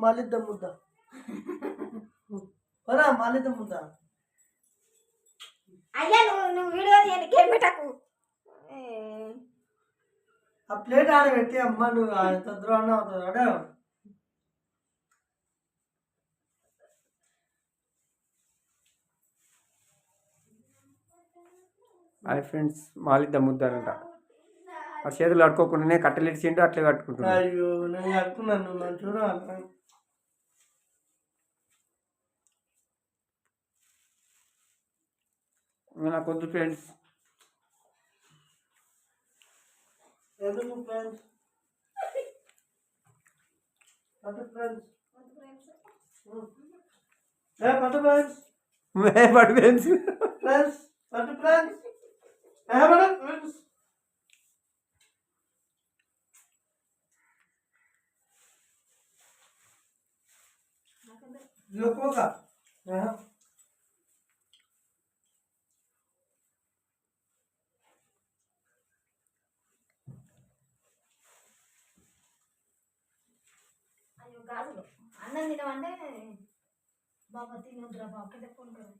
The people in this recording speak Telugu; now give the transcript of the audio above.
మాలిద్ద ముద్ద పరా మాలిద్ద ముద్ద. అయ్యా నువ్వు వీడియో తీయడానికి పెట్టకు. ఆ ప్లేట్ ఆడ పెట్టి అమ్మ నువ్వు తొందరగా అవుతుంది అడే. హాయ్ ఫ్రెండ్స్, మాలిద్ద ముద్దానంట. ఆ చేతులు కట్టుకోకుండానే కట్టెలు ఇచ్చిండు, అట్లే కట్టుకుంటున్నాడు. అయ్యో నేను కట్టుకున్నాను, నన్ను చూడాలి. నాకు వద్దు ఫ్రెండ్స్. ఎందుకు ఫ్రెండ్స్? పట్టు ఫ్రెండ్స్, పట్టు ఫ్రెండ్స్, పట్టు ఫ్రెండ్స్, ఫ్రెండ్స్ పట్టు ఫ్రెండ్స్, పట్టు ఫ్రెండ్స్. పోక అయ్యో గాజులు అన్నం తినమంటే బాబా తినొద్దురా బాబు కింద ఫోన్ కదా.